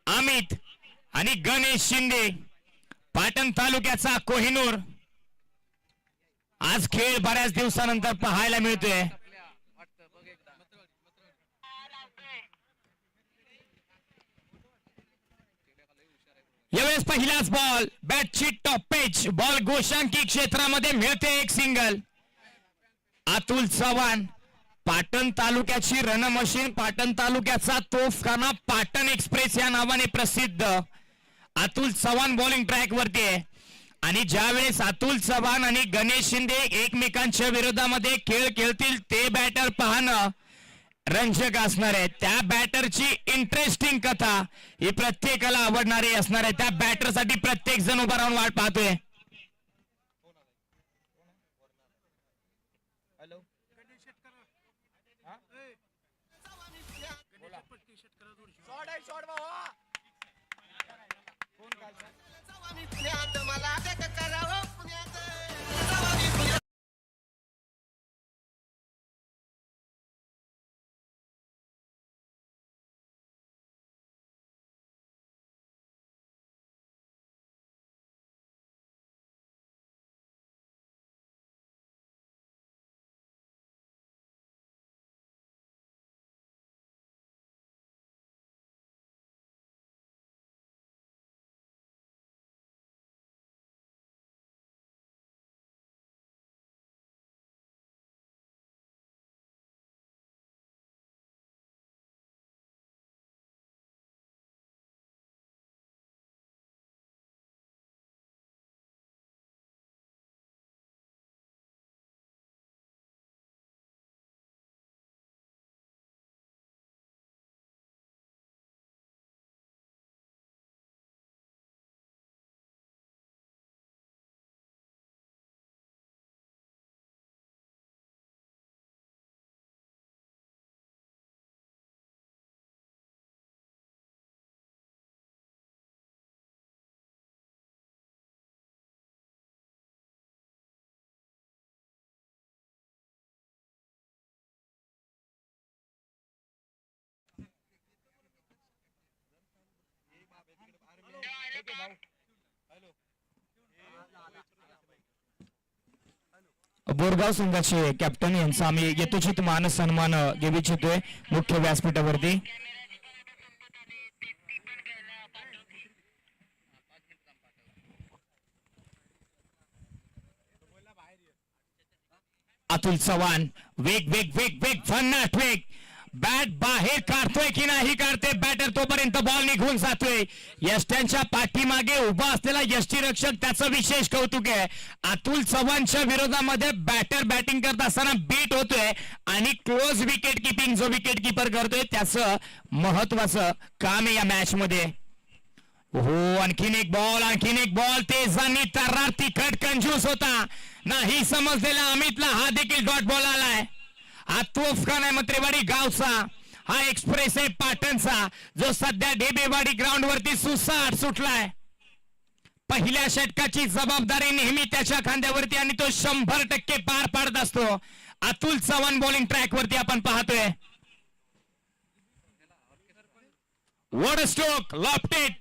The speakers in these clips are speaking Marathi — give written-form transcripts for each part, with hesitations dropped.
अमित आणि गणेश शिंदे, पाटण तालुक्याचा कोहिनूर. आज खेळ बऱ्याच दिवसानंतर पाहायला मिळतोय. यावेळेस पहिलाच बॉल, बॅटची टॉप पेच, बॉल गोशांकी क्षेत्रामध्ये मिळते एक सिंगल. अतुल चव्हाण, पाटण तालुक्याची रणमशीन, पाटण तालुक्याचा तोफखाना, पाटण एक्सप्रेस या नावाने प्रसिद्ध अतुल चव्हाण बॉलिंग ट्रॅक वरती आहे. आणि ज्यावेळेस अतुल चव्हाण आणि गणेश शिंदे एकमेकांच्या विरोधामध्ये खेळ खेळतील ते बॅटर पाहणं रंजक असणार आहे. त्या बॅटरची इंटरेस्टिंग कथा ही प्रत्येकाला आवडणारी असणार आहे. त्या बॅटरसाठी प्रत्येक जण उभा राहून वाट पाहतोय. बोरगाव संघाचे कॅप्टन यांचा आम्ही यथोचित मान सन्मान देऊ इच्छितोय मुख्य व्यासपीठावरती. अतुल चव्हाण वेग वेग वेग वेग भन्नाट वेग, बॅट बाहेर काढतोय की नाही काढते बॅटर, तोपर्यंत बॉल निघून जातोय. यष्ट्यांच्या पाठीमागे उभा असलेला यष्टीरक्षक त्याचं विशेष कौतुक आहे. अतुल चव्हाणच्या विरोधामध्ये बॅटर बॅटिंग करत असताना बीट होतोय आणि क्लोज विकेट किपिंग जो विकेट किपर करतोय त्याचं महत्वाचं काम आहे या मॅच मध्ये. हो, आणखीन एक बॉल, तेजानी तर्रार, तिखट कंजूस होता. नाही समजलेला अमितला हा देखील डॉट बॉल आलाय. हा तोफखाना आहे मंत्रेवाडी गावचा, हा एक्सप्रेस आहे पाटणचा, जो सध्या डेबेवाडी ग्राउंड वरती सुसाट सुटलाय. पहिल्या षटकाची जबाबदारी नेहमी त्याच्या खांद्यावरती आणि तो 100% पार पाडत असतो. अतुल चव्हाण बॉलिंग ट्रॅक वरती आपण पाहतोय. वड स्ट्रोक, लॉफ्टेड,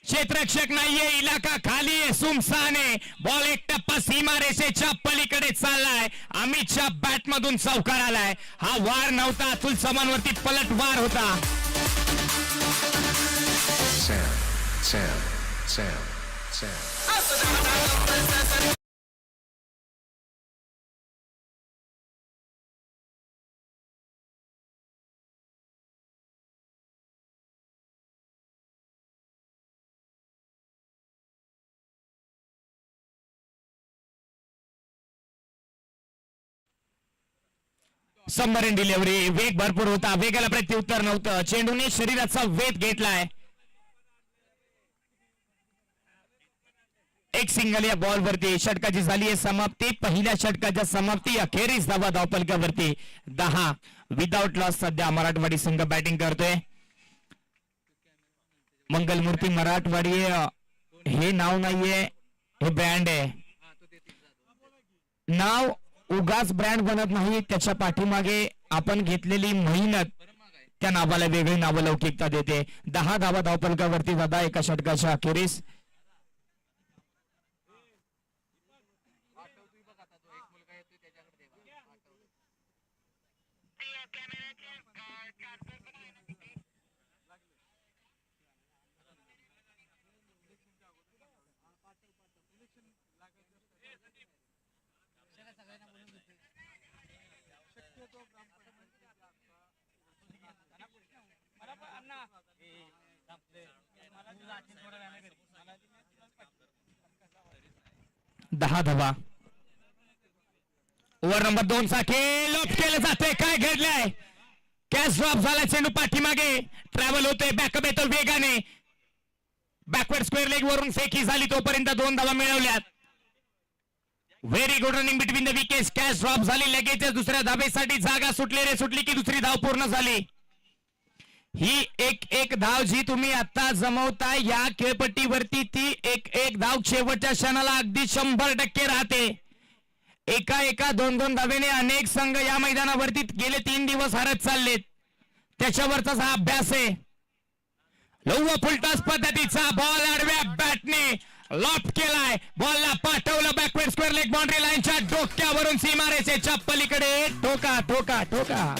क्षेत्ररक्षक नाहीये, इलाका खाली आहे, सुमसान आहे. बॉल एक टप्पा सीमारेषेच्या पलीकडे चाललाय. अमितच्या बॅट मधून चौकार आलाय. हा वार नव्हता, अतुल चव्हाण वरती पलट वार होता. सबमरीन डिलिव्हरी, वेग भरपूर होता, वेगाला प्रत्युत्तर नव्हतं. चेंडूने शरीराचा वेध घेतलाय. एक सिंगल या बॉल वरती. षटकाची झाली आहे समाप्ती. पहिल्या षटकाच्या समाप्ती अखेरीस धावा धावपलकावरती 10 विदाउट लॉस. सध्या मराठवाडी संघ बॅटिंग करतोय. मंगलमूर्ती मराठवाडी हे नाव नाहीये, हे ब्रँड आहे. नाव उगाच ब्रँड बनत नाही, त्याच्या पाठीमागे आपण घेतलेली मेहनत त्या नावाला वेगळी नावलौकिकता देते. 10 धावा धावपलकावरती दादा एका षटकाच्या अखेरीस. दहा धावा. ओव्हर नंबर 2 चा खेळ लॉप केलं जाते. काय घडलंय? कॅच ड्रॉप झाला. चेंडू पाठीमागे ट्रॅव्हल होतोय. बॅकअप येतो वेगाने. बॅकवर्ड स्क्वेअर लेग वरून फेकी झाली. तोपर्यंत 2 धावा मिळवल्यात. Very good running between the wickets. Catch drop झाली. लगेच दुसऱ्या धावेसाठी जागा सुटली की दुसरी धाव पूर्ण झाली. ही एक धाव जी तुम्ही आता जमवताय या खेळपट्टीवरती, ती एक धाव शेवटच्या क्षणाला अगदी 100% राहते. एका 2 धावेने अनेक संघ या मैदानावरती गेले 3 दिवस हारत चाललेत. त्याच्यावरचाच हा अभ्यास आहे. लव फुलटॉस पद्धतीचा बॉल आडव्या बॅटने लॉप केलाय. बॉलला पाठवलं बॅकवर्ड स्क्वेअर लेग बाउंड्री लाईनच्या डोक्यावरून सीमारेषेच्या पलीकडे. ठोका ठोका ठोका.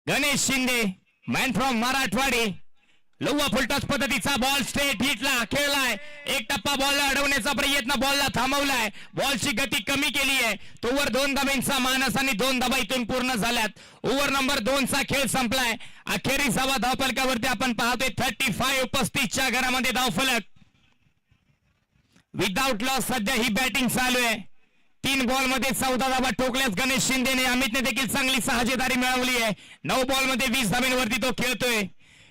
गणेश शिंदे मॅन फ्रॉम मराठवाडी. लोवा फुलटॉस पद्धतीचा बॉल स्ट्रेट हिटला खेळलाय. एक टप्पा बॉलला अडवण्याचा प्रयत्न, बॉलला थांबवलाय. बॉलची गती कमी केली आहे. तोवर 2 धाब्यांचा मानस आणि 2 धाबा इथून पूर्ण झाल्यात. ओव्हर नंबर 2 चा खेळ संपलाय. अखेरीस धावा धावफलकावरती आपण पाहतोय 35. 35च्या घरामध्ये धावफलक. विदाउट लॉस सध्या ही बॅटिंग चालू आहे. 3 बॉल मध्ये 14 धावा ठोकल्यास गणेश शिंदेने. अमितने देखील चांगली साहजेदारी मिळवली आहे. 9 बॉल मध्ये 20 धाब्यांवरती तो खेळतोय.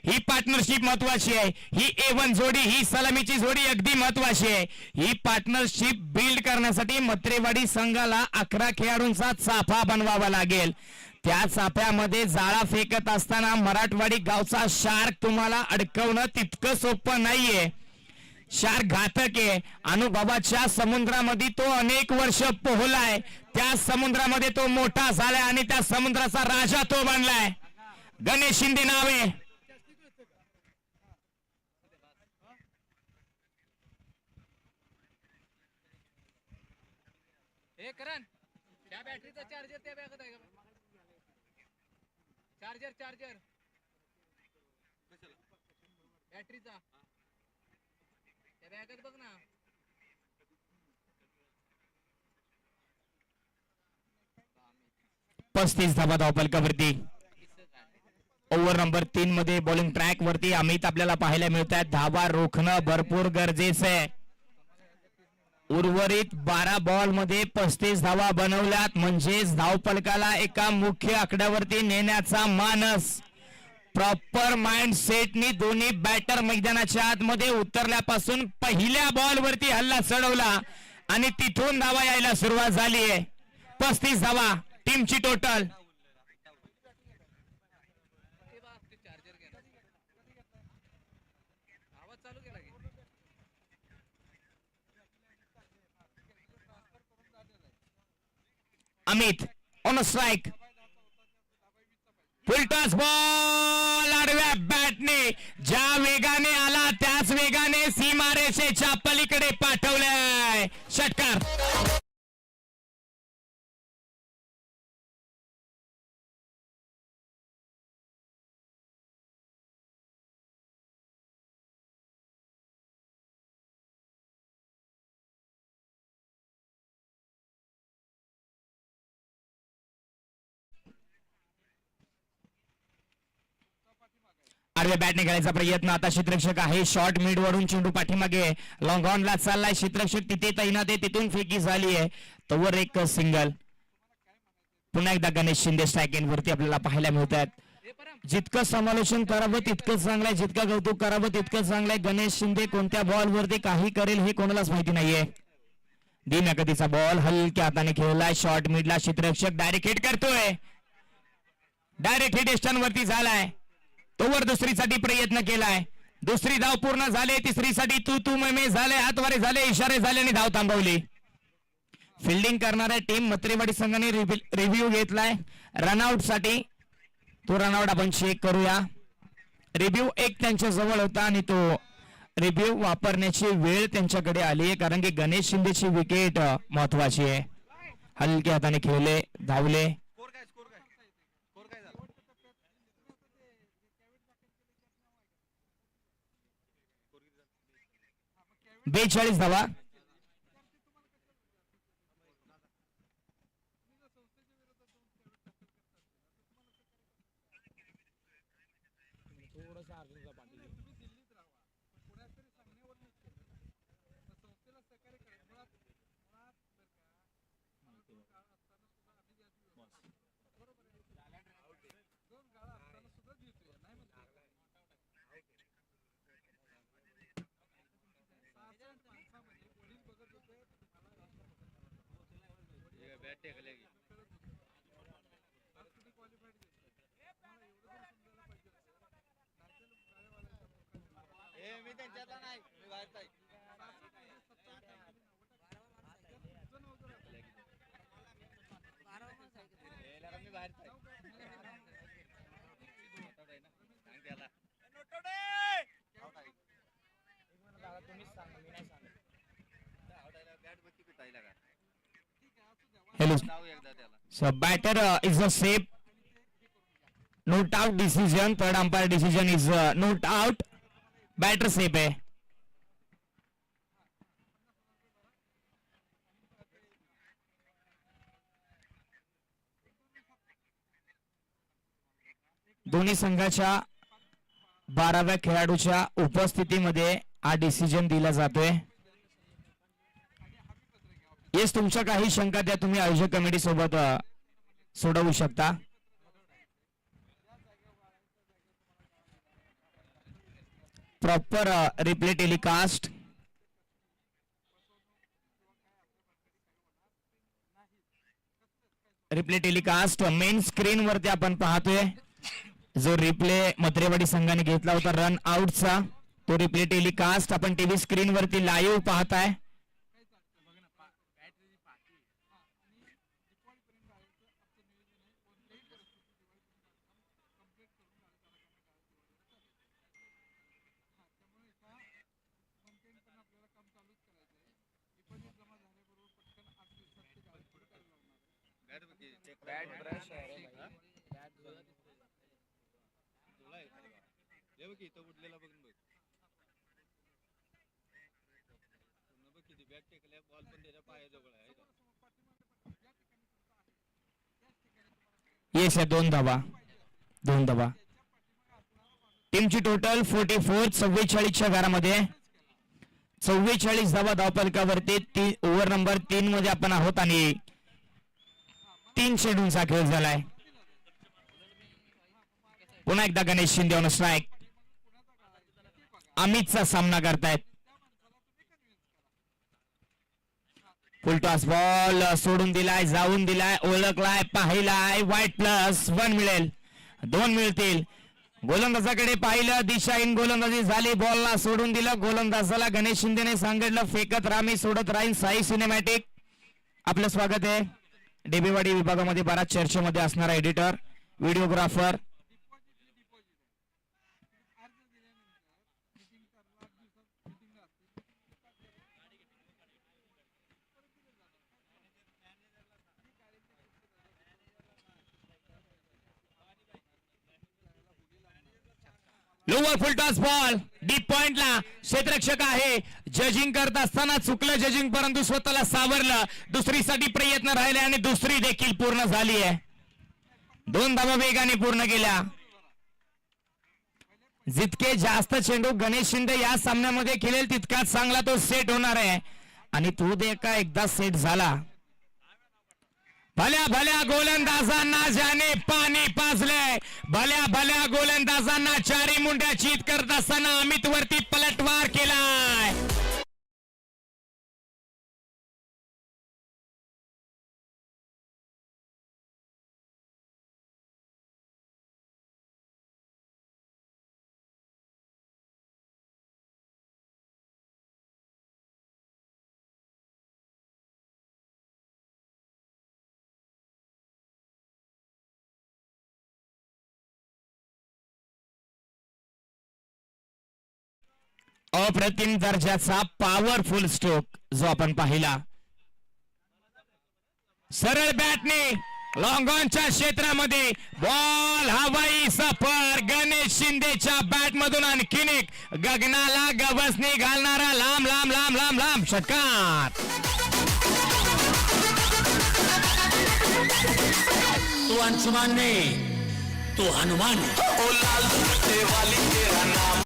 ही पार्टनरशिप महत्वाची आहे. ही A1 जोडी, ही सलामीची जोडी अगदी महत्वाची आहे. ही पार्टनरशिप बिल्ड करण्यासाठी मत्रेवाडी संघाला 11 खेळाडूंचा चाफा बनवावा लागेल. त्या चाफ्यामध्ये जाळा फेकत असताना मराठवाडी गावचा शार्क तुम्हाला अडकवणं तितकं सोपं नाहीये. शार्क घातक आहे. अनुभवाच्या समुद्रामध्ये तो अनेक वर्ष पोहलाय. त्या समुद्रामध्ये तो मोठा झालाय आणि त्या समुद्राचा राजा तो बनलाय. गणेश शिंदे नावे. हे करण त्या बॅटरीचा चार्जर त्या बॅगेत आहे का? चार्जर चार्जर बॅटरीचा त्या बॅगेत बघ ना. पस्तीस धावा धावफलकावरती. ओव्हर नंबर 3 मध्ये बॉलिंग ट्रॅक वरती अमित आपल्याला पाहायला मिळत आहे. धावा रोखणं भरपूर गरजेचं आहे. उर्वरित 12 बॉल मध्ये 35 धावा बनवल्यात म्हणजेच धावफलकाला एका मुख्य आकड्यावरती नेण्याचा मानस. प्रॉपर माइंड सेटनी दोन्ही बॅटर मैदानाच्या आतमध्ये उतरल्यापासून पहिल्या बॉल वरती हल्ला चढवला आणि तिथून धावा यायला सुरुवात झाली आहे. 35 धावा टीमची टोटल. चार्जर घ्या आवाज चालू केला की Amit on strike. Full toss ball आडव्या बॅटने ज्या वेगाने आला त्याच वेगाने सीमारेषेच्या पलीकडे पाठवलाय. षटकार. आडव्या बॅटने खेळायचा प्रयत्न. आता क्षेत्ररक्षक आहे शॉर्ट मिड वरून चेंडू पाठीमागे लॉंग ऑन ला चाललाय. क्षेत्ररक्षक तिथे तैनात आहे. तिथून फेकी झाली आहे. तोवर एक सिंगल. पुन्हा एकदा गणेश शिंदे स्ट्रायकिंग वरती आपल्याला पाहायला मिळतात. जितकं समालोचन करावं तितकं चांगलंय, जितकं कौतुक करावं तितकं चांगलंय. गणेश शिंदे कोणत्या बॉल वरती काही करेल हे कोणालाच माहिती नाहीये. धीम्या गतीचा बॉल हलक्या हाताने खेळलाय. शॉर्ट मिडला क्षेत्ररक्षक डायरेक्ट हिट करतोय. डायरेक्ट हिट स्टन वरती झालाय. तोवर दुसरीसाठी प्रयत्न केलाय. दुसरी धाव पूर्ण झाले. तिसरीसाठी तू मे झाले, हातवारे झाले, इशारे झाले आणि धाव थांबवली. फिल्डिंग करणाऱ्या टीम मत्रेवाडी संघाने रिव्ह्यू घेतलाय रनआउट साठी. तो रनआउट आपण चेक करूया. रिव्ह्यू एक त्यांच्या जवळ होता आणि तो रिव्ह्यू वापरण्याची वेळ त्यांच्याकडे आली आहे कारण की गणेश शिंदेची विकेट महत्वाची आहे. हलक्या हाताने खेळले, धावले. 42 धावा. Hello. So batter is a safe. Not out decision. Third umpire decision is not out. Batter safe है. दोन्ही संघाच्या 12व्या खेळाडूच्या उपस्थितीमध्ये हा डिसिजन दिला जातोय. येस तुमच्या काही शंका त्या तुम्ही आयोजक कमिटी सोबत सोडवू शकता. Proper replay telecast. Replay telecast main screen वरती आपण पाहतोय. जो रिप्ले मत्रेवाडी संघाने घेतला होता रन आउटचा तो रिप्ले टेलिकास्ट आपण टीव्ही स्क्रीन वरती लाईव्ह पाहताय. बॅट ब्रश आहे रे भाई. येस आहे 2 धावा टीमची टोटल 44 44च्या घरामध्ये 44 धावा धावपलकावरती ओव्हर नंबर 3 मध्ये आपण आहोत आणि 3 चेंडूंचा खेळ झालाय. पुन्हा एकदा गणेश शिंदे ऑन स्ट्राईक. अमितचा सामना करतायत. फुलटॉस बॉल सोडून दिलाय, जाऊन दिलाय, ओळखलाय, पाहिलाय. वाईट +1 मिळेल, 2 मिळतील. गोलंदाजाकडे पाहिलं, दिशाहीन गोलंदाजी झाली, बॉलला सोडून दिलं. गोलंदाजाला गणेश शिंदेने सांगितलं फेकत राहा, मी सोडत राहीन. साई सिनेमॅटिक आपलं स्वागत आहे. डेबेवाडी विभागामध्ये बराच चर्चेमध्ये असणारा editor, videographer. Lower full toss ball deep पॉइंटला. क्षेत्ररक्षक आहे, जजिंग करत असताना चुकलं जजिंग, परंतु स्वतःला सावरलं. दुसरीसाठी प्रयत्न राहिले आणि दुसरी देखील पूर्ण झाली आहे. 2 धावा वेगाने पूर्ण केल्या. जितके जास्त चेंडू गणेश शिंदे या सामन्यामध्ये खेळेल तितकाच चांगला तो सेट होणार आहे. आणि तो देखा एकदा सेट झाला. भल्या भल्या गोलंदाजांना ज्याने पाणी पाजलंय, भल्या भल्या गोलंदाजांना चारी मुंड्या चीत करत असताना अमित वरती पलटवार केलाय. अप्रतिम दर्जाचा पॉवरफुल स्ट्रोक जो आपण पाहिला. सरळ बॅटने लॉंग ऑनच्या क्षेत्रामध्ये बॉल हवाई सफर. गणेश शिंदेच्या बॅट मधून आणखीन एक गगनाला गवसणी घालणारा लांब लांब लांब लांब लांब षटकार. तू अंशुमान ने तू हनुमान ओ लाल दुपट्टे वाली तेरा नाम.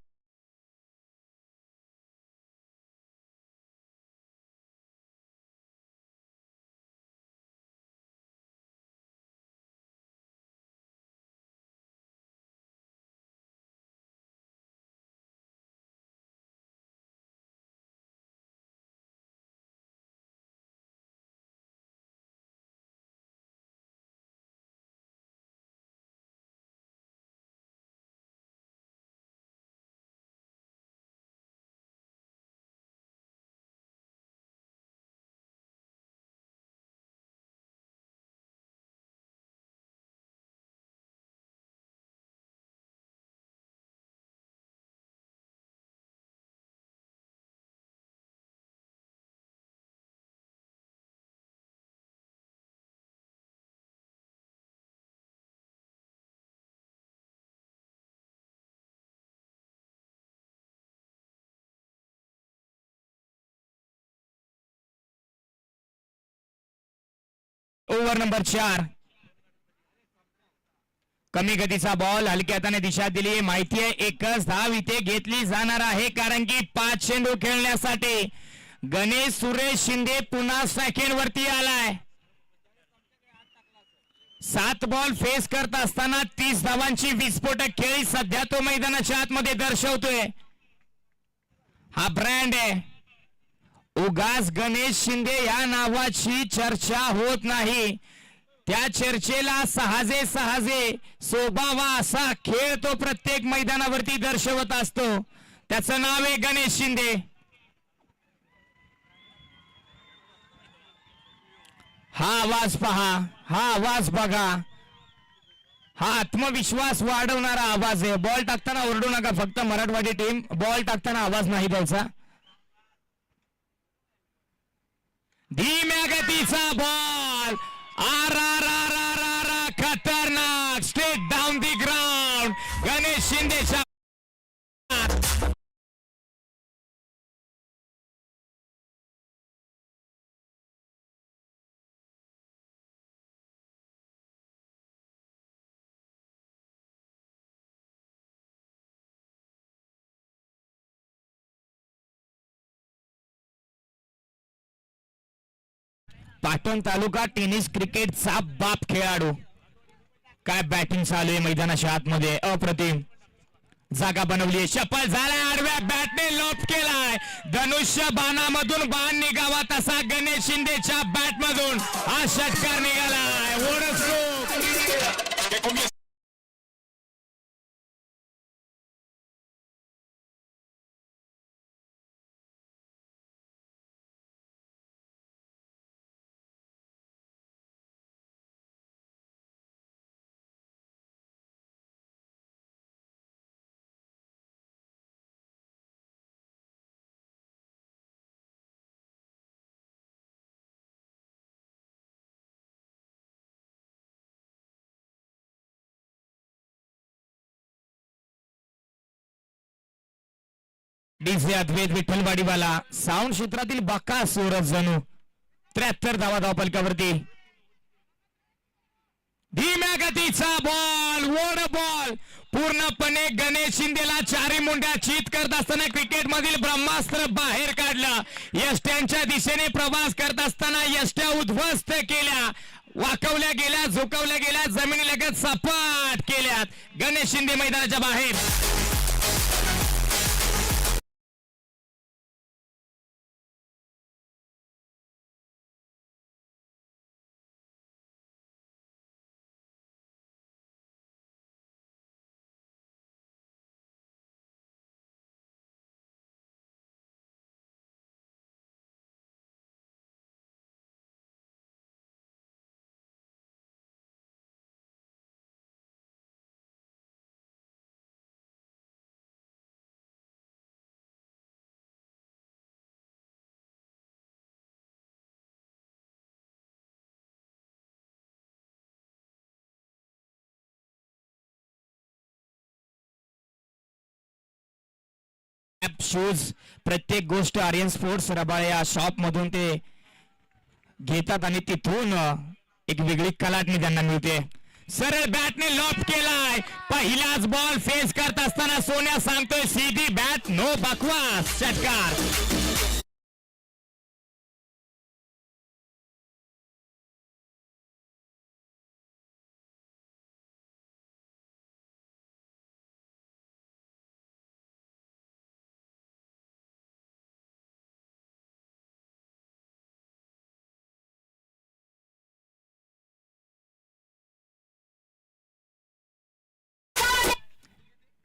Over number 4. कमी गतीचा बॉल हलक्या हाताने दिशा दिली. माहिती आहे एकच धाव इथे घेतली जाणार आहे, कारण की 5 चेंडू खेळण्यासाठी गणेश सुरेश शिंदे पुन्हा सेकंड वरती आलाय. 7 बॉल फेस करत असताना 30 धावांची विस्फोटक खेळी सध्या तो मैदानाच्या आतमध्ये दर्शवतोय. हा ब्रँड आहे. उगाच गणेश शिंदे या नावाची चर्चा होत नाही. त्या चर्चेला सहाजे सोबावा असा खेळ तो प्रत्येक मैदानावरती दर्शवत असतो. त्याचं नाव आहे गणेश शिंदे. हा आवाज पहा, हा आवाज बघा, हा आत्मविश्वास वाढवणारा आवाज आहे. बॉल टाकताना ओरडू नका, फक्त मराठवाडी टीम बॉल टाकताना आवाज नाही द्यायचा. धीम्या गतीचा ball. R R R R शिंदेच्या पाटण तालुका टेनिस क्रिकेटचा बाप खेळाडू. काय बॅटिंग चालू आहे मैदानाच्या आतमध्ये, अप्रतिम. जागा बनवली, शपल झालाय, आडव्या बॅटने लोप केलाय. धनुष्य बाणामधून बाण निघावा तसा गणेश शिंदेच्या बॅट मधून हा षटकार निघालाय. डीजे अद्वैत विठ्ठलवाडीवाला साऊंड क्षेत्रातील बाका सूरज जणू. 73 धावा धावपलकावरती. धीम्या गतीचा बॉल, वोड बॉल, पूर्णपणे गणेश शिंदेला चारी मुंड्या चित करत असताना क्रिकेट मधील ब्रह्मास्त्र बाहेर काढलं. यष्ट्यांच्या दिशेने प्रवास करत असताना यष्ट्या उद्ध्वस्त केल्या, वाकवल्या गेल्या, झोकवल्या गेल्या, जमिनीलगत सपाट केल्यात. गणेश शिंदे मैदानाच्या बाहेर. शूज प्रत्येक गोष्ट आर्यन स्पोर्ट्स रबाळे या शॉप मधून ते घेतात आणि तिथून एक वेगळी कलाटणी त्यांना मिळते. सरळ बॅटने लॉप केलाय. पहिलाच बॉल फेस करत असताना सोन्या सांगतोय सीधी बॅट, नो बकवास. षटकार.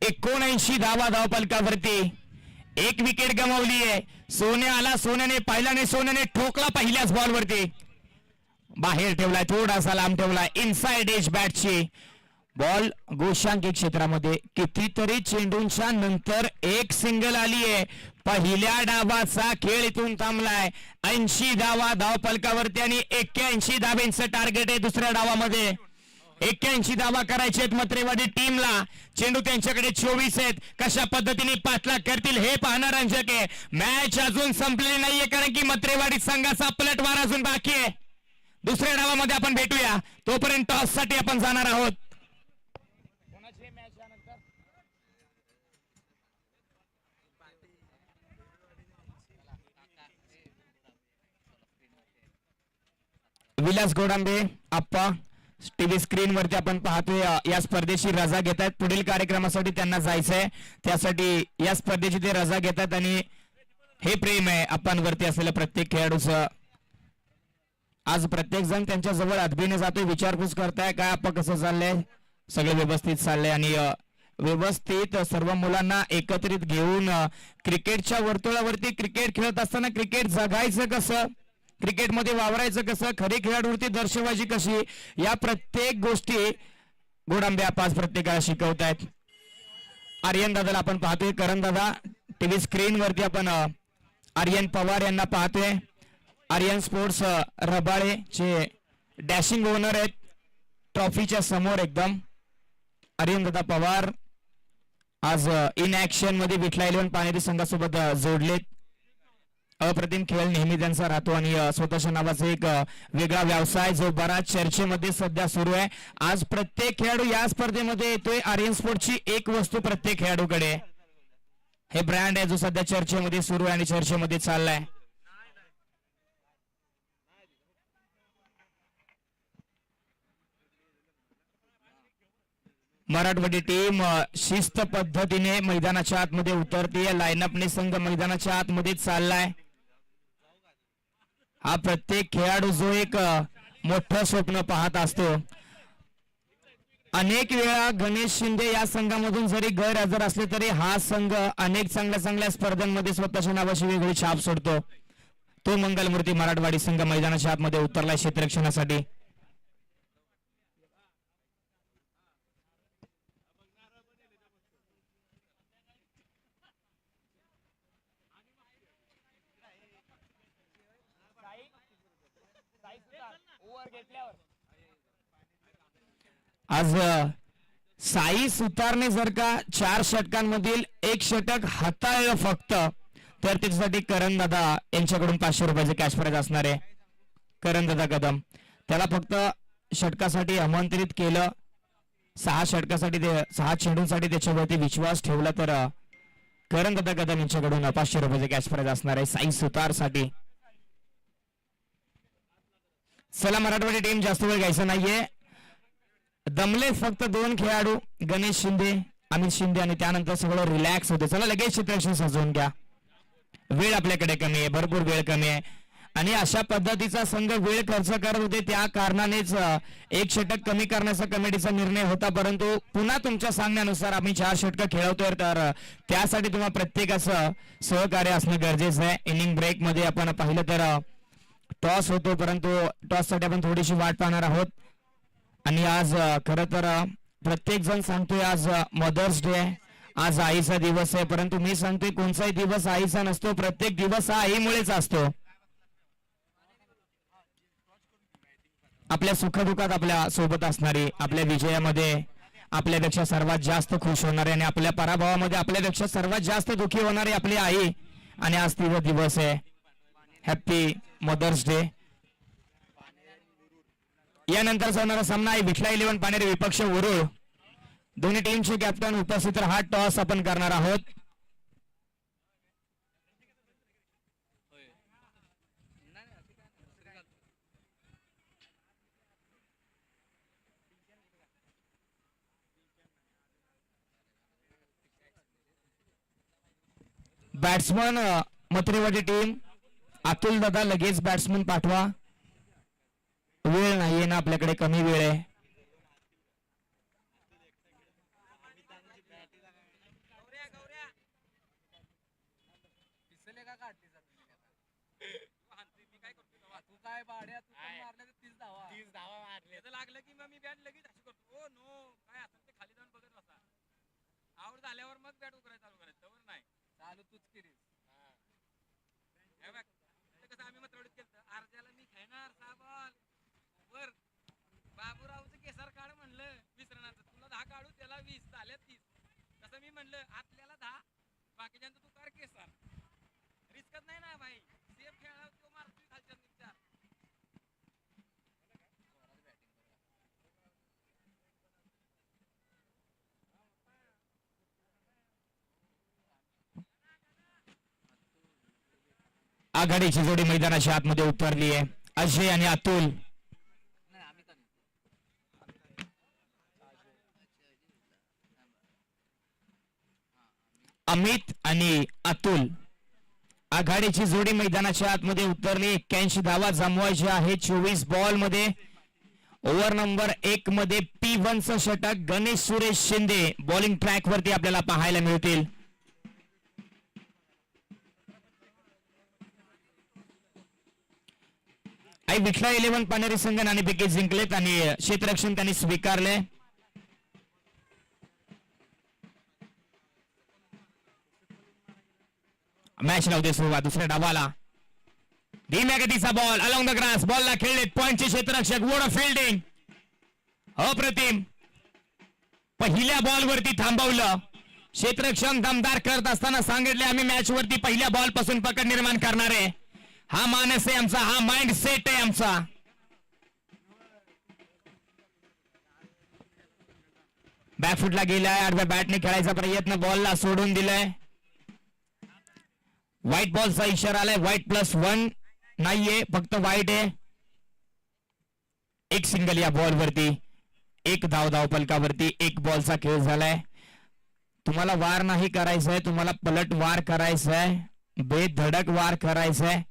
एकोणऐंशी धावा धावपलकावरती. एक विकेट गमावली आहे. सोन्या आला, सोन्याने पाहिल्याने सोन्याने ठोकला पहिल्याच बॉलवरती. बाहेर ठेवलाय, थोडासा लांब ठेवलाय. इनसाइड एज बॅटची बॉल गोशांकी क्षेत्रामध्ये. कितीतरी चेंडूंच्या नंतर एक सिंगल आली आहे. पहिल्या डावाचा खेळ इथून थांबलाय. 80 धावा धावपलकावरती आणि 81 धावेंचं टार्गेट आहे दुसऱ्या डावामध्ये. 81 धावा करायचे आहेत मत्रेवाडी टीमला. चेंडू त्यांच्याकडे 24 आहेत. कशा पद्धतीने पाठलाग करतील हे पाहणं रंजक आहे. मॅच अजून संपलेली नाहीये कारण की मत्रेवाडी संघाचा पलटवार अजून बाकी आहे. दुसऱ्या डावामध्ये आपण भेटूया. तोपर्यंत टॉस साठी आपण जाणार आहोत. विलास गोडांबे आप्पा टीव्ही स्क्रीन वरती आपण पाहतोय. या स्पर्धेची रजा घेत आहेत. पुढील कार्यक्रमासाठी त्यांना जायचंय, त्यासाठी या स्पर्धेची ते रजा घेतात आणि हे प्रेम आहे आपणवरती असलेलं प्रत्येक खेळाडूचं. आज प्रत्येक जण त्यांच्या जवळ अदबीने जातोय, विचारपूस करताय काय आपण कसं चाललंय, सगळे व्यवस्थित चाललंय आणि व्यवस्थित सर्व मुलांना एकत्रित घेऊन क्रिकेटच्या वर्तुळावरती क्रिकेट खेळत असताना क्रिकेट जगायचं कसं, क्रिकेटमध्ये वावरायचं कसं, खरी खेळाडूवरती दर्शवायची कशी, या प्रत्येक गोष्टी गोडांबे पाच प्रत्येकाला शिकवतायत. आर्यन दादाला आपण पाहतोय. करण दादा टीव्ही स्क्रीन वरती आपण आर्यन पवार यांना पाहतोय. आर्यन स्पोर्ट्स रबाळे चे डॅशिंग ओनर आहेत. ट्रॉफीच्या समोर एकदम आर्यन दादा पवार आज इन ऍक्शन मध्ये विठला 11 पानेरी संघासोबत जोडलेत. अप्रतिम खेळ नेहमी त्यांचा राहतो आणि स्वतःच्या नावाचा एक वेगळा व्यवसाय जो बराच चर्चेमध्ये सध्या सुरू आहे. आज प्रत्येक खेळाडू या स्पर्धेमध्ये येतोय. आर्यन स्पोर्टची एक वस्तू प्रत्येक खेळाडूकडे, हे ब्रँड आहे जो सध्या चर्चेमध्ये सुरू आहे आणि चर्चेमध्ये चाललाय. मराठवाडी टीम शिस्त पद्धतीने मैदानाच्या आतमध्ये उतरते. लाईनअपने संघ मैदानाच्या आतमध्ये चाललाय. हा प्रत्येक खेळाडू जो एक मोठं स्वप्न पाहत असतो. अनेक वेळा गणेश शिंदे या संघामधून जरी गैरहजर असले तरी हा संघ अनेक चांगल्या चांगल्या स्पर्धांमध्ये स्वतःच्या नावाची वेगळी छाप सोडतो. तो मंगलमूर्ती मराठवाडी संघ मैदानाच्या आतमध्ये उतरलाय क्षेत्ररक्षणासाठी. आज साई सुतारने जर का 4 षटकांमधील 1 षटक हाताळलं फक्त तर त्याच्यासाठी करण दादा यांच्याकडून 500 रुपयाचे कॅश प्राइज असणार आहे. करण दादा कदम त्याला फक्त षटकासाठी आमंत्रित केलं. 6 षटकासाठी 6 चेंडूंसाठी त्याच्यावरती विश्वास ठेवला तर करण दादा कदम यांच्याकडून 500 रुपयाचे कॅश प्राइज असणार आहे साई सुतार साठी. चला मराठवाडी टीम जास्त वेळ घ्यायचा नाहीये. दमले फक्त 2 खेळाडू गणेश शिंदे अमित शिंदे आणि त्यानंतर सगळं रिलॅक्स होते. चला लगेच क्षेत्ररक्षण सजवून घ्या. वेळ आपल्याकडे कमी आहे, भरपूर वेळ कमी आहे आणि अशा पद्धतीचा संघ वेळ खर्च करत होते. त्या कारणानेच 1 षटक कमी करण्याचा कमिटीचा निर्णय होता. परंतु पुन्हा तुमच्या सांगण्यानुसार आम्ही 4 षटक खेळवतोय तर त्यासाठी तुम्हाला प्रत्येकाचं सहकार्य असणं गरजेचं आहे. इनिंग ब्रेक मध्ये आपण पाहिलं तर टॉस होतो परंतु टॉस साठी आपण थोडीशी वाट पाहणार आहोत. आणि आज खरं तर प्रत्येक जण सांगतोय आज मदर्स डे आहे, आज आईचा दिवस आहे. परंतु मी सांगतोय कोणताही दिवस आईचा नसतो, प्रत्येक दिवस हा आईमुळेच असतो. आपल्या सुखदुःखात आपल्या सोबत असणारी, आपल्या विजयामध्ये आपल्यापेक्षा सर्वात जास्त खुश होणारे आणि आपल्या पराभवामध्ये आपल्यापेक्षा सर्वात जास्त दुःखी होणारी आपली आई. आणि आज तिचा दिवस आहे. Happy mother's day. यानंतर होणारा सामना आहे विठला 11 पानेरी विपक्ष वरुळ. दोन्ही टीमचे कॅप्टन उपस्थित हा टॉस आपण करणार आहोत. बॅट्समन मथुरेवाडी टीम अतुल दादा लगेच बॅट्समन पाठवा. वेळ नाहीये ना आपल्याकडे, कमी वेळ आहे. तू काय भाड्या तू मारले 30 धावा मारले लागलं की मग मी बॅट लगेच अशी करतो. ओ नो काय असं ते खाली जाऊन बघत बसा. आउट झाल्यावर मग बॅट उकरायला चालू करायचं. तवर नाही चालू तूच केलीस. हे बघ कसं आम्ही मग केलं अर्ध्याला मी खेळणार 6 बॉल वर बाबूरावचं केसर काढ म्हणलं 20 रनाचं. तुला 10 काढू त्याला 20 झाल्या 30. तसं मी म्हणलं आतल्याला 10 बाकीच्यांचं तू कर केसर. रिस्कच नाही ना भाई. सेफ खेळा तो मारतोय खालच्या निघच्या. आघाडीची जोडी मैदानाच्या आतमध्ये उतरली आहे. अजय आणि अतुल. अमित आणि अतुल आघाडीची जोडी मैदानाच्या आतमध्ये उतरली. 81 धावा जमवायच्या आहे 24 बॉल मध्ये. ओव्हर नंबर 1 मध्ये P1चं षटक गणेश सुरेश शिंदे बॉलिंग ट्रॅक वरती आपल्याला पाहायला मिळतील. आई विठला 11 पानेरी संघ नाणेफेकी जिंकलेत आणि क्षेत्ररक्षण त्यांनी स्वीकारले. मॅच लावते सुरुवात दुसऱ्या डावाला. धीम्या गतीचा बॉल अलॉंग द ग्रास. बॉलला खेळले पॉइंटचे क्षेत्ररक्षक. वोड फिल्डिंग अप्रतिम. पहिल्या बॉल वरती थांबवलं क्षेत्ररक्षण दमदार करत असताना सांगितले आम्ही मॅच वरती पहिल्या बॉल पासून पकड निर्माण करणार आहे. हा मानस आहे आमचा, हा माइंड सेट आहे आमचा. बॅकफुटला गेलाय, आडव्या बॅटने खेळायचा प्रयत्न, बॉलला सोडून दिलाय. व्हाईट बॉलचा इशारा आलाय. व्हाईट +1 नाहीये, फक्त व्हाईट आहे. एक सिंगल या बॉल वरती, एक धाव फलकावरती, एक बॉलचा खेळ झालाय. तुम्हाला वार नाही करायचंय, तुम्हाला पलट वार करायचंय, बेधडक वार करायचंय.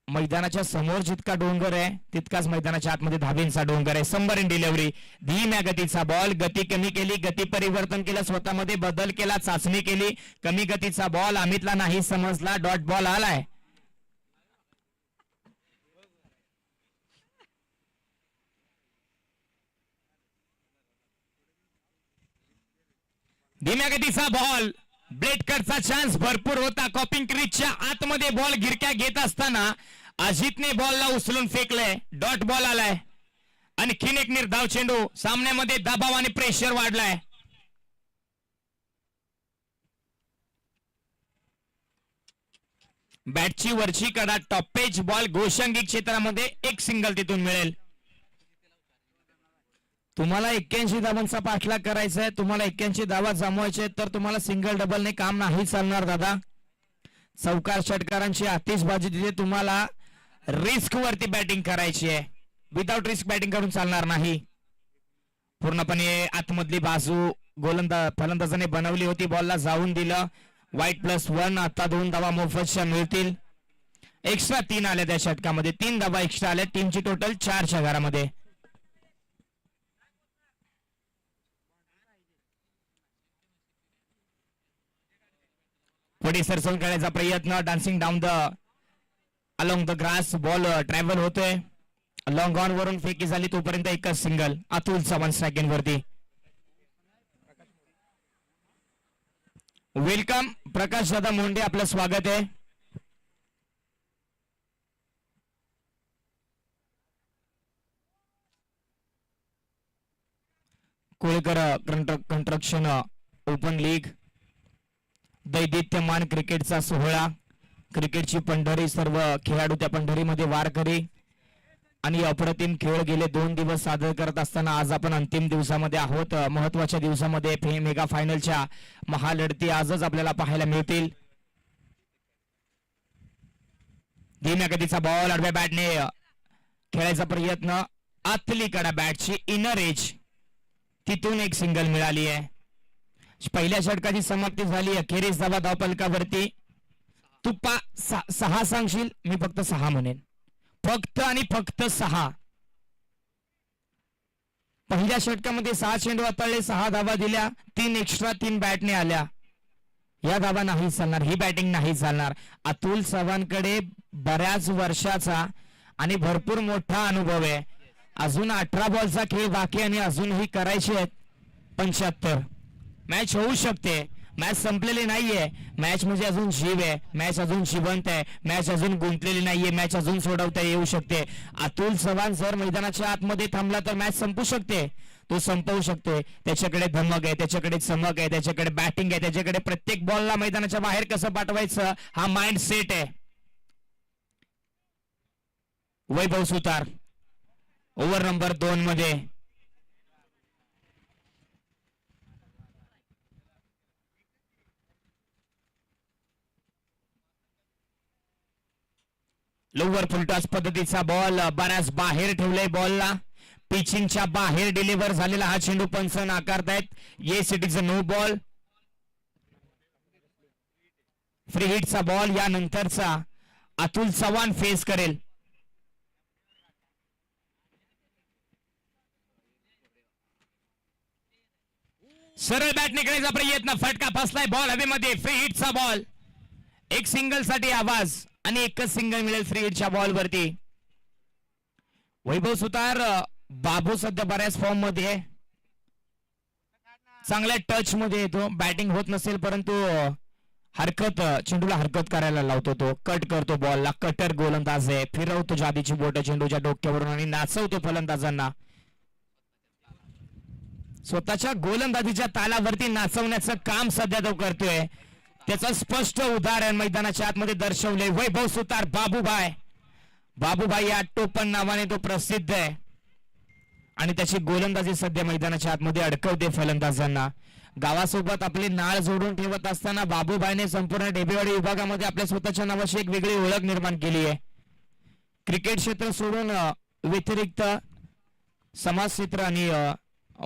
मैदानाच्या समोर जितका डोंगर आहे तितकाच मैदानाच्या आतमध्ये धाबींचा डोंगर आहे. सबमरीन डिलिव्हरी, धीम्या गतीचा बॉल, गती कमी केली, गती परिवर्तन केलं, स्वतःमध्ये बदल केला, चाचणी केली. कमी गतीचा बॉल अमितला नाही समजला, डॉट बॉल आलाय. धीम्या गतीचा बॉल, ब्लेड कटचा चान्स भरपूर होता. कॉपिंग क्रीजच्या आतमध्ये बॉल गिरक्या घेत असताना अजितने बॉलला उचलून फेकलंय, डॉट बॉल आलाय. आणखीन एक निर्धाव चेंडू, सामन्यामध्ये दबाव आणि प्रेशर वाढलाय. बॅटची वरची कडा, टॉपेज बॉल, गोषंगी क्षेत्रामध्ये एक सिंगल तिथून मिळेल. तुम्हाला 81 धावांचा पाठलाग करायचा आहे, तुम्हाला 81 धावा जमवायचे तर तुम्हाला सिंगल डबलने काम नाही चालणार दादा. चौकार षटकारांची आतिषबाजी तिथे तुम्हाला रिस्क वरती बॅटिंग करायची आहे. विदाउट रिस्क बॅटिंग करून चालणार नाही. पूर्णपणे आतमधली बाजू फलंदाजाने बनवली होती, बॉलला जाऊन दिलं. व्हाईट +1, आता 2 धावा मोफतच्या मिळतील. एक्स्ट्रा 3 आल्या त्या षटकामध्ये, 3 धावा एक्स्ट्रा आल्या. टीमची टोटल 4 च्या घरामध्ये. पुढे सरसवून खेळायचा प्रयत्न, dancing down the along the grass, ball travel होतोय. लॉंग ऑन वरून फेकी झाली तोपर्यंत एकच सिंगल. अतुल चव्हाण सेकंड वरती. वेलकम प्रकाश दादा मोंडे, आपलं स्वागत आहे. कोळकर कंस्ट्रक्शन ओपन लीग, दैदित्यमान क्रिकेटचा सोहळा, क्रिकेटची पंढरी, सर्व खेळाडू त्या पंढरीमध्ये वारकरी आणि अप्रतिम खेळ गेले 2 दिवस सादर करत असताना आज आपण अंतिम दिवसामध्ये आहोत. महत्वाच्या दिवसामध्ये मेगा फायनलच्या महालढती आजच आपल्याला पाहायला मिळतील. धीम्या गतीचा बॉल, आडव्या बॅटने खेळायचा प्रयत्न, आतली कडा बॅटची इनर एज, तिथून एक सिंगल मिळाली आहे. पहिल्या षटकाची समाप्ती झाली. अखेरीस धावा धावफलकावरती. तू 6 सांगशील, मी फक्त 6 म्हणेन, फक्त आणि फक्त 6. पहिल्या षटकामध्ये 6 चेंडू हाताळले, 6 धावा दिल्या, 3 एक्स्ट्रा 3 बॅटने आल्या. या धावा नाही चालणार, ही बॅटिंग नाही चालणार. अतुल चव्हाणकडे बऱ्याच वर्षाचा आणि भरपूर मोठा अनुभव आहे. अजून 18 बॉलचा खेळ बाकी आणि अजूनही करायचे आहेत 75. मॅच होऊ शकते, मॅच संपलेली नाहीये. मॅच म्हणजे अजून जीव आहे, मॅच अजून जिवंत आहे, मॅच अजून गुंतलेली नाहीये, मॅच अजून सोडवता येऊ शकते. अतुल चव्हाण जर मैदानाच्या आतमध्ये थांबला तर मॅच संपू शकते, तो संपवू शकते. त्याच्याकडे धमक आहे, त्याच्याकडे चमक आहे, त्याच्याकडे बॅटिंग आहे, त्याच्याकडे प्रत्येक बॉलला मैदानाच्या बाहेर कसं पाठवायचं हा माइंड सेट आहे. वैभव सुतार ओव्हर नंबर 2 मध्ये. लोवर फुलटॉस पद्धतीचा बॉल, बऱ्याच बाहेर ठेवलंय बॉलला, पिचिंगच्या बाहेर डिलिव्हर झालेला हा चेंडू पंच नाकारतायत. Yes, it is a no ball. Free हिटचा बॉल यानंतरचा अतुल चव्हाण फेस करेल. सरळ बॅटने खेळायचा प्रयत्न, फटका फसलाय, बॉल हवेमध्ये. फ्री हिटचा बॉल, एक सिंगल साठी आवाज आणि एकच सिंगल मिळेल फ्री हिटच्या बॉल वरती. वैभव सुतार, बाबू सध्या बऱ्याच फॉर्म मध्ये, चांगल्या टच मध्ये येतो. बॅटिंग होत नसेल परंतु हरकत, चेंडूला हरकत करायला लावतो, तो कट करतो बॉलला. कटर गोलंदाज आहे, फिरवतो जादीची बोट चेंडूच्या डोक्यावरून आणि नाचवतो फलंदाजांना. स्वतःच्या गोलंदाजीच्या तालावरती नाचवण्याचं काम सध्या तो करतोय. त्याचं स्पष्ट उदाहरण मैदानाच्या आतमध्ये दर्शवले वैभव सुतार. बाबूभाई या टोपण नावाने तो प्रसिद्ध आहे आणि त्याची गोलंदाजी सध्या मैदानाच्या आतमध्ये अडकवते फलंदाजांना. गावासोबत आपली नाळ जोडून ठेवत असताना बाबूभाईने संपूर्ण ढेबेवाडी विभागामध्ये आपल्या स्वतःच्या नावाची एक वेगळी ओळख निर्माण केली आहे. क्रिकेट क्षेत्र सोडून व्यतिरिक्त समाज क्षेत्र आणि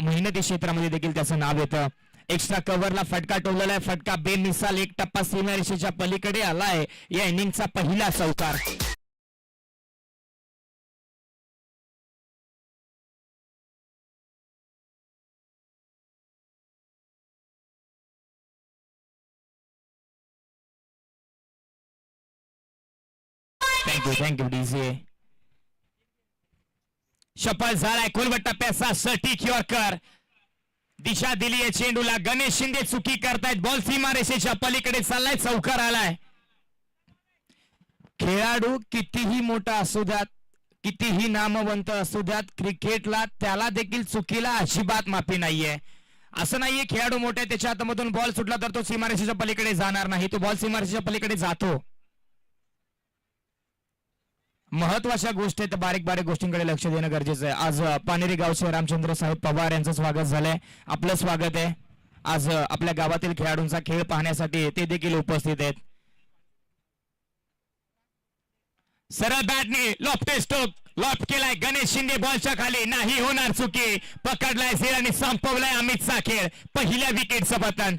मेहनती क्षेत्रामध्ये देखील त्याचं नाव येतं. एक्स्ट्रा कव्हरला फटका टोललेला आहे. फटका बेमिसाल एक टप्पा सीमारेषेच्या पलीकडे आलाय. या इनिंगचा पहिला चौकार. Thank you DJ. शपल झालाय खोलवट टप्प्याचा सटीक यॉर्कर. दिशा दिली आहे चेंडूला. गणेश शिंदे चुकी करतायत. बॉल सीमारेषेच्या पलीकडे चाललाय. चौकार आलाय. खेळाडू कितीही मोठा असू द्यात, कितीही नामवंत असू द्यात, क्रिकेटला त्याला देखील चुकीला अजिबात माफी नाहीये. असं नाहीये खेळाडू मोठे त्याच्या हातामधून बॉल सुटला तर तो सीमारेषेच्या पलीकडे जाणार नाही. तो बॉल सीमारेषेच्या पलीकडे जातो. महत्वाच्या गोष्टी आहेत, बारीक बारीक गोष्टींकडे लक्ष देणं गरजेचं आहे. आज पानेरी गावचे रामचंद्र साहेब पवार यांचं स्वागत झालंय. आपलं स्वागत आहे. आज आपल्या गावातील खेळाडूंचा खेळ पाहण्यासाठी ते देखील उपस्थित आहेत. सरळ बॅटने लॉफ्टे स्टोक लॉफ्ट केलाय. गणेश शिंदे बॉलच्या खाली. नाही होणार चुकी. पकडलाय झेल आणि संपवलाय अमितचा खेळ. पहिल्या विकेटचं पतन.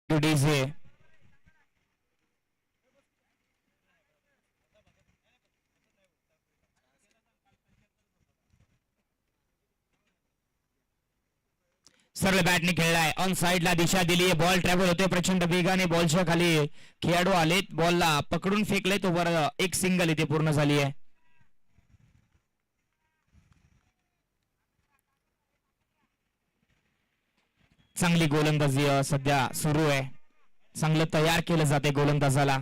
डीजे सरळ बॅटने खेळलाय ऑन साइडला दिशा दिली बॉल ट्रॅव्हल होते प्रचंड वेगाने बॉलच्या खाली खेळाडू आलेत बॉलला पकडून फेकले तो वर एक सिंगल इथे पूर्ण झाली आहे. चांगली गोलंदाजी सध्या सुरू आहे चांगलं तयार केलं जाते गोलंदाजाला.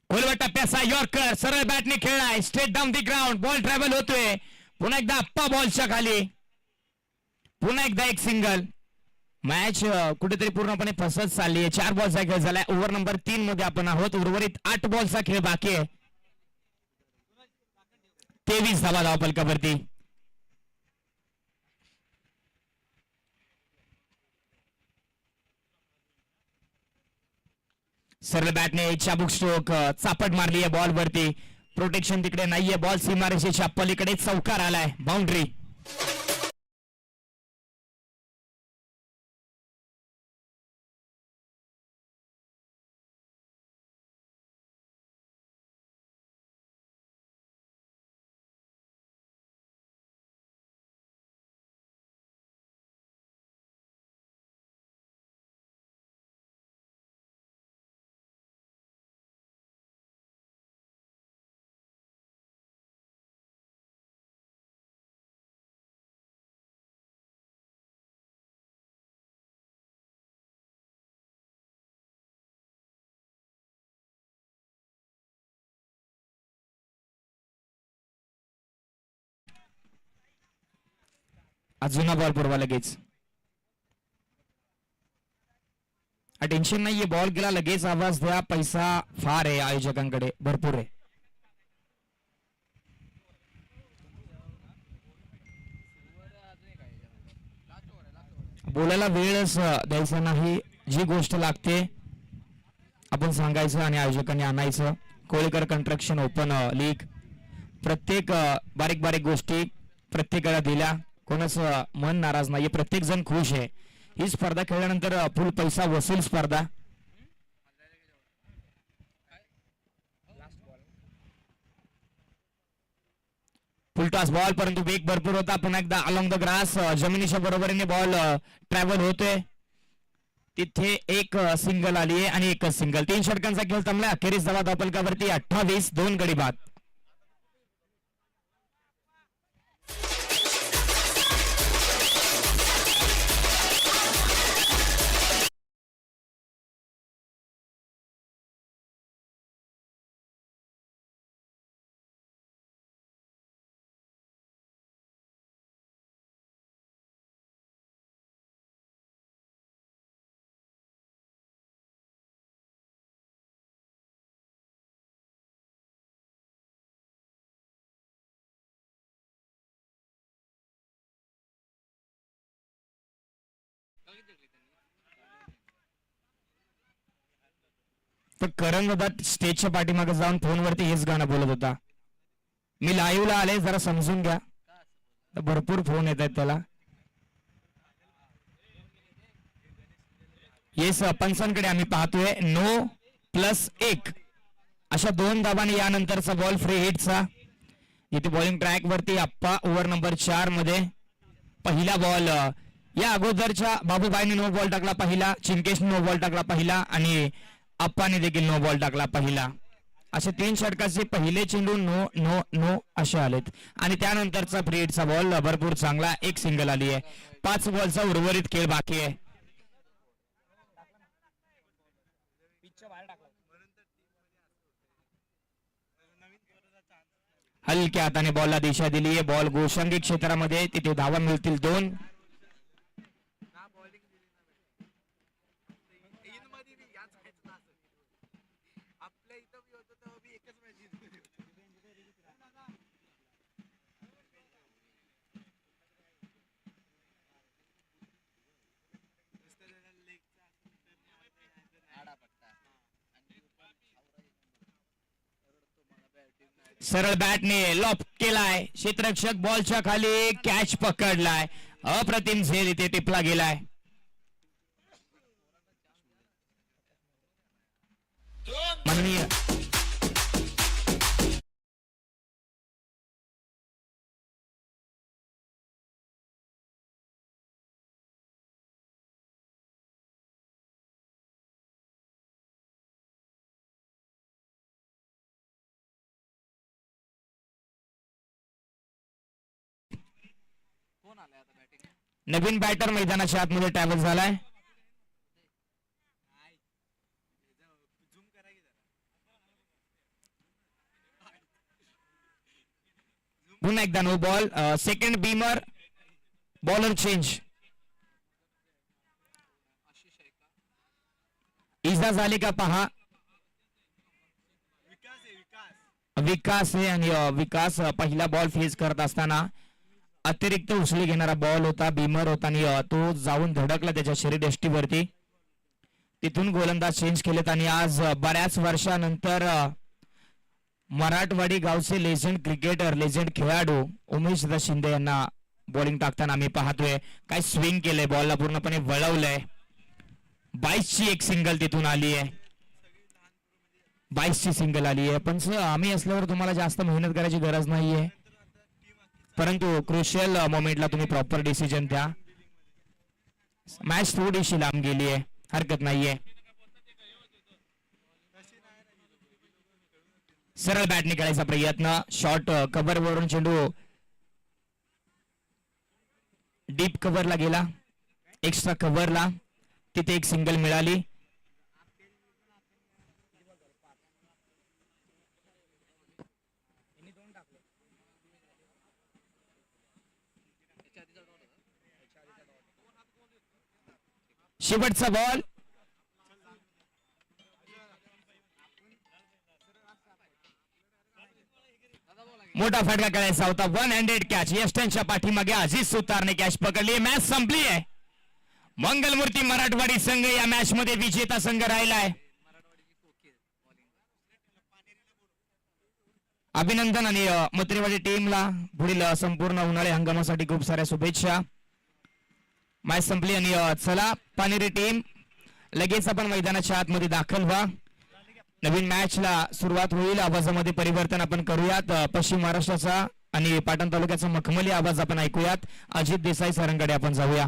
खोलवर टप्प्याचा यॉर्कर सरळ बॅटने खेळलाय straight down the ground ball travel होतोय पुन्हा एकदा अप्पा बॉलच्या खाली पुन्हा एकदा एक सिंगल. मॅच कुठेतरी पूर्णपणे फसत चालली आहे 4 बॉलचा खेळ झालाय ओव्हर नंबर 3 मध्ये आपण आहोत उर्वरित 8 बॉलचा खेळ बाकी आहे 23 धावा धावफलकावरती. सरळ बॅटने चाबुक स्ट्रोक चापट मारली आहे बॉल वरती प्रोटेक्शन तिकडे नाहीये बॉल सीमारेषेच्या पलीकडे चौकार आलाय बाउंड्री. अजून बॉल पुरवा लगेच टेन्शन नाहीये बॉल गेला लगेच आवाज द्या पैसा फार आहे आयोजकांकडे भरपूर आहे. बोलायला वेळच द्यायचा नाही जी गोष्ट लागते आपण सांगायचं आणि आयोजकांनी आणायचं. कोळीकर कंस्ट्रक्शन ओपन लीग प्रत्येक बारीक बारीक गोष्टी प्रत्येकाला दिल्या कोणाचं मन नाराज नाहीये प्रत्येक जण खुश आहे. ही स्पर्धा खेळल्यानंतर फुल पैसा वसूल स्पर्धा. फुलटॉस बॉल परंतु वेग भरपूर होता पुन्हा एकदा अलॉंग द ग्रास जमिनीच्या बरोबरीने बॉल ट्रॅव्हल होतोय तिथे एक सिंगल आली आहे आणि एकच सिंगल 3 षटकांचा खेळ थांबला अखेरीस धावा धावफलकावरती 28 2 गडी बाद. तर करण दादा स्टेजच्या पाठीमागे जाऊन फोनवरती हेच गाणं बोलत होता. मी लाईव्हला आले जरा समजून घ्या भरपूर फोन येत आहेत त्याला. येस पंचांकडे आम्ही पाहतोय 9+1 अशा 2 धावांनी यानंतरचा बॉल फ्री हिटचा. इथे बॉलिंग ट्रॅक वरती अप्पा ओव्हर नंबर 4 मध्ये पहिला बॉल या अगोदरच्या बाबूबाईने नो बॉल टाकला पहिला चिंकेशने नो बॉल टाकला पहिला आणि अप्पाने देखील नो बॉल टाकला पहिला. असे 3 षटकाचे पहिले चेंडू नो नो नो असे आलेत आणि त्यानंतरचा फ्री हिटचा बॉल भरपूर चांगला एक सिंगल आली आहे. 5 बॉलचा उर्वरित खेळ बाकी आहे. हलक्या हाताने बॉलला दिशा दिली आहे बॉल गोशांगी क्षेत्रामध्ये तिथे धावा मिळतील 2. सरळ बॅटने लॉप केलाय क्षेत्ररक्षक बॉलच्या खाली कॅच पकडलाय अप्रतिम झेल इथे टिपला गेलाय. माननीय कोण आलाय आता बॅटिंग? नवीन बॅटर मैदानाच्या आतमध्ये ट्रॅव्हल झालाय. पुन्हा एकदा no ball. Second beamer. Bowler change. इजा झाली का पहा. विकास आहे आणि विकास पहिला बॉल फेस करत असताना अतिरिक्त उचली घेणारा बॉल होता. बीमर होता आणि तो जाऊन धडकला त्याच्या शरीरयष्टीवरती. तिथून गोलंदाज चेंज केलेत आणि आज बऱ्याच वर्षानंतर मराठवाडी गावचे लेजेंड क्रिकेटर लेजेंड खेळाडू उमेश शिंदे यांना बॉलिंग टाकताना आम्ही पाहतोय. काय स्विंग केलंय, बॉलला पूर्णपणे वळवलंय. 22ची एक सिंगल तिथून आली आहे. 22ची सिंगल आली आहे. पण आम्ही असल्यावर तुम्हाला जास्त मेहनत करायची गरज नाहीये, परंतु क्रुशियल मोमेंटला तुम्ही प्रॉपर डिसिजन द्या. मॅच थोडीशी लांब गेली आहे, हरकत नाहीये. सरळ बॅटने करायचा प्रयत्न. शॉर्ट कव्हर वरून चेंडू डीप कव्हरला गेला, एक्स्ट्रा कव्हरला. तिथे एक सिंगल मिळाली. शेवटचा बॉल. मोठा फटका करायचा होता. 1 हँडेड कॅच. यष्टनच्या पाठीमागे अजित सुतारने कॅच पकडली. मॅच संपली आहे. मंगलमूर्ती मराठवाडी संघ या मॅच मध्ये विजेता संघ राहिलाय. अभिनंदन आणि मत्रेवाडी टीमला पुढील संपूर्ण उन्हाळी हंगामासाठी खूप साऱ्या शुभेच्छा. मॅच संपली आणि चला पानेरी टीम लगेच आपण मैदानाच्या आतमध्ये दाखल व्हा. नवीन मॅचला सुरुवात होईल. आवाजामध्ये परिवर्तन आपण करूयात. पश्चिम महाराष्ट्राचा आणि पाटण तालुक्याचा मखमली आवाज आपण ऐकूयात. अजित देसाई सरांकडे आपण जाऊया.